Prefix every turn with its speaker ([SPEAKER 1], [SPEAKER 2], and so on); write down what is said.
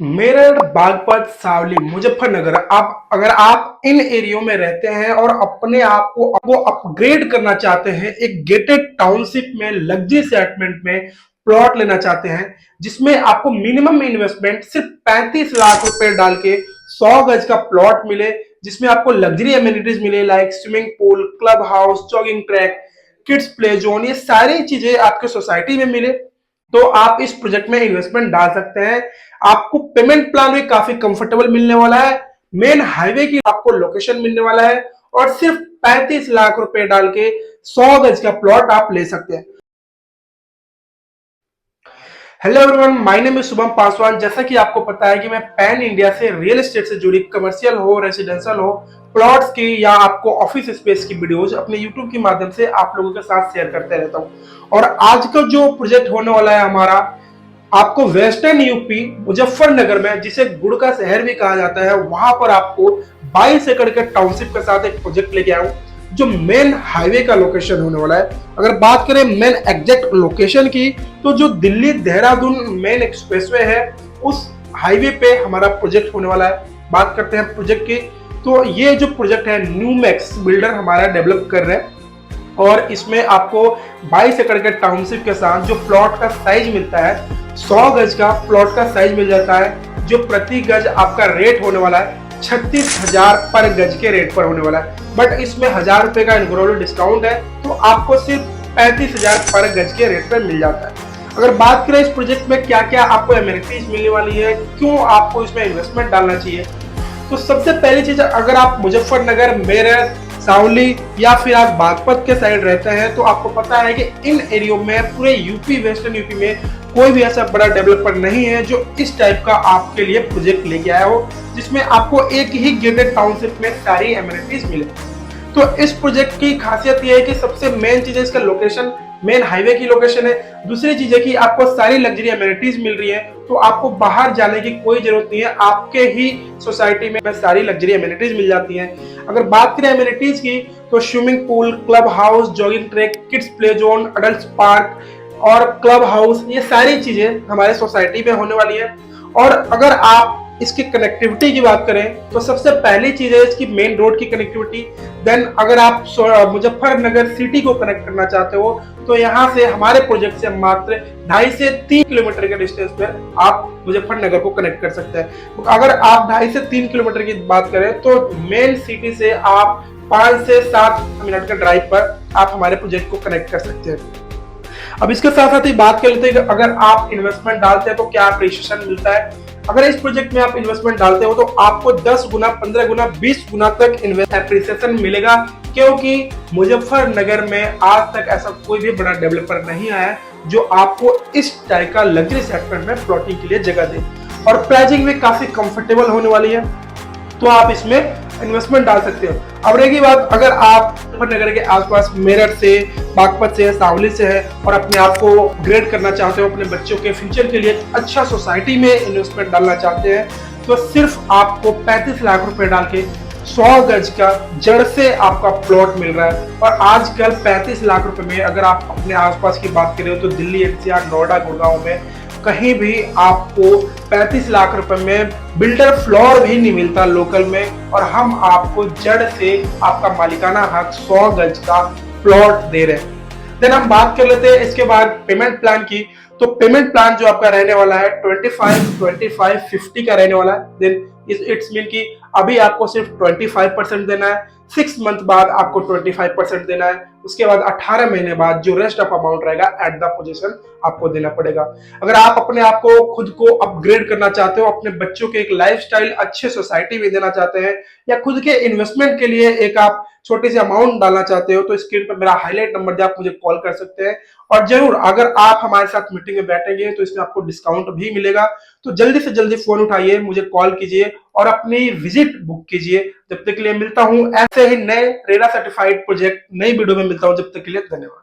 [SPEAKER 1] मेरठ, बागपत, सावली, मुजफ्फरनगर, आप अगर आप इन एरियो में रहते हैं और अपने आप को अपग्रेड करना चाहते हैं, एक गेटेड टाउनशिप में लग्जरी सेटलमेंट में प्लॉट लेना चाहते हैं, जिसमें आपको मिनिमम इन्वेस्टमेंट सिर्फ 35 लाख रुपए डाल के 100 गज का प्लॉट मिले, जिसमें आपको लग्जरी एमिनिटीज मिले like swimming pool, club house, jogging track, kids play zone, ये सारी चीजें आपके सोसाइटी में मिले, तो आप इस प्रोजेक्ट में इन्वेस्टमेंट डाल सकते हैं। आपको पेमेंट प्लान भी काफी कंफर्टेबल मिलने वाला है, मेन हाईवे की आपको लोकेशन मिलने वाला है और सिर्फ 35 लाख रुपए डाल के 100 गज का प्लॉट आप ले सकते हैं। Hello everyone, my name is Shubham Paswan. जैसा कि आपको पता है कि मैं पैन इंडिया से रियल एस्टेट से जुड़ी कमर्शियल हो, रेसिडेंशियल हो, प्लॉट्स की या आपको ऑफिस स्पेस की वीडियोज अपने यूट्यूब के माध्यम से आप लोगों के साथ शेयर करते रहता हूं। और आज का जो प्रोजेक्ट होने वाला है हमारा, आपको वेस्टर्न यूपी मुजफ्फरनगर में, जिसे गुड़ का शहर भी कहा जाता है, वहां पर आपको 22 एकड़ के टाउनशिप के साथ एक प्रोजेक्ट लेके आया हूं, जो मेन हाईवे का लोकेशन होने वाला है। अगर बात करें मेन एग्जैक्ट लोकेशन की, तो जो दिल्ली देहरादून मेन एक्सप्रेसवे है, उस हाईवे पे हमारा प्रोजेक्ट होने वाला है। बात करते हैं प्रोजेक्ट की, तो ये जो प्रोजेक्ट है न्यूमैक्स बिल्डर हमारा डेवलप कर रहे हैं और इसमें आपको 22 एकड़ के टाउनशिप के साथ जो प्लॉट का साइज मिलता है, 100 गज का प्लॉट का साइज मिल जाता है, जो प्रति गज आपका रेट होने वाला है 36,000 पर गज के रेट पर होने वाला है। बट इसमें 1,000 रुपए का इनग्रोवल डिस्काउंट है, तो आपको सिर्फ 35,000 पर गज के रेट पर मिल जाता है। अगर बात करें इस प्रोजेक्ट में क्या क्या आपको एमिनिटीज मिलने वाली है, क्यों आपको इसमें इन्वेस्टमेंट डालना चाहिए, तो सबसे पहली चीज, अगर आप मुजफ्फरनगर, मेरठ, सावली या फिर आप बागपत के साइड रहते हैं, तो आपको पता है कि इन एरियो में पूरे यूपी, वेस्टर्न यूपी में कोई भी ऐसा बड़ा डेवलपर नहीं है जो इस टाइप का आपके लिए प्रोजेक्ट लेके आया हो, जिसमें आपको एक ही गेटेड टाउनशिप में सारी एमिनिटीज मिले। तो इस प्रोजेक्ट की खासियत यह है कि सबसे मेन चीज है इसका लोकेशन, मेन हाईवे की लोकेशन है। दूसरी चीज है कि आपको सारी लग्जरी एमिनिटीज मिल रही है, तो आपको बाहर जाने की कोई जरूरत नहीं है, आपके ही सोसाइटी में सारी लग्जरी एमिनिटीज मिल जाती हैं। अगर बात करें एमिनिटीज की, तो swimming pool, club house, jogging track, kids play zone, adult park और क्लब हाउस, ये सारी चीजें हमारे सोसाइटी में होने वाली है। और अगर आप इसकी कनेक्टिविटी की बात करें, तो सबसे पहली चीज है इसकी मेन रोड की कनेक्टिविटी। देन अगर आप मुजफ्फरनगर सिटी को कनेक्ट करना चाहते हो, तो यहाँ से हमारे प्रोजेक्ट से मात्र 2.5 से 3 किलोमीटर के डिस्टेंस पर आप मुजफ्फरनगर को कनेक्ट कर सकते हैं। अगर आप 2.5 से 3 किलोमीटर की बात करें, तो मेन सिटी से आप 5 से 7 मिनट के ड्राइव पर आप हमारे प्रोजेक्ट को कनेक्ट कर सकते हैं। अब इसके साथ साथ ही बात कर लेते हैं कि अगर आप इन्वेस्टमेंट डालते हैं तो क्या अप्रिशिएशन मिलता है। अगर इस प्रोजेक्ट में आप इन्वेस्टमेंट डालते हो, तो आपको 10 गुना, 15 गुना, 20 गुना तक एप्रिसिएशन मिलेगा, क्योंकि मुजफ्फरनगर में आज तक ऐसा कोई भी बड़ा डेवलपर नहीं आया जो आपको इस टाइप का लग्जरी सेगमेंट में प्लॉटिंग के लिए जगह दे। और प्राइसिंग भी काफी कंफर्टेबल होने वाली है, तो आप इसमें इन्वेस्टमेंट डाल सकते हो। अब रहेगी बात, अगर आप मुजफ्फरनगर के आसपास मेरठ से, बागपत से, सावली से है और अपने आप को ग्रेड करना चाहते हो, अपने बच्चों के फ्यूचर के लिए अच्छा सोसाइटी में इन्वेस्टमेंट डालना चाहते हैं, तो सिर्फ आपको 35 लाख रुपए डाल के 100 गज का जड़ से आपका प्लॉट मिल रहा है। और आजकल 35 लाख रुपए में अगर आप अपने आसपास की बात करें, तो दिल्ली, एनसीआर, नोएडा, गुड़गांव में कहीं भी आपको 35 लाख रुपए में बिल्डर फ्लोर भी नहीं मिलता लोकल में, और हम आपको जड़ से आपका मालिकाना हक 100 गज का प्लॉट दे रहे हैं। देन हम बात कर लेते हैं इसके बाद पेमेंट प्लान की। तो पेमेंट प्लान जो आपका रहने वाला है 25-25-50 का रहने वाला है। देन इट्स मीन कि अभी आपको सिर्फ 25% देना है, 6 मंथ बाद आपको 25% देना है, उसके बाद 18 महीने बाद जो रेस्ट ऑफ अमाउंट रहेगा एट द पोजीशन आपको देना पड़ेगा। अगर आप अपने आप को खुद को अपग्रेड करना चाहते हो, अपने बच्चों के एक लाइफस्टाइल अच्छे सोसाइटी में देना चाहते हैं, या खुद के इन्वेस्टमेंट के लिए एक आप छोटी सी अमाउंट डालना चाहते हो, तो स्क्रीन पर मेरा हाईलाइट नंबर दिया, आप मुझे कॉल कर सकते हैं। और जरूर अगर आप हमारे साथ मीटिंग में बैठेंगे तो इसमें आपको डिस्काउंट भी मिलेगा। तो जल्दी से जल्दी फोन उठाइए, मुझे कॉल कीजिए और अपनी विजिट बुक कीजिए। जब तक के लिए मिलता हूं ऐसे ही नए रेरा सर्टिफाइड प्रोजेक्ट, नई वीडियो में मिलता हूं। जब तक के लिए धन्यवाद।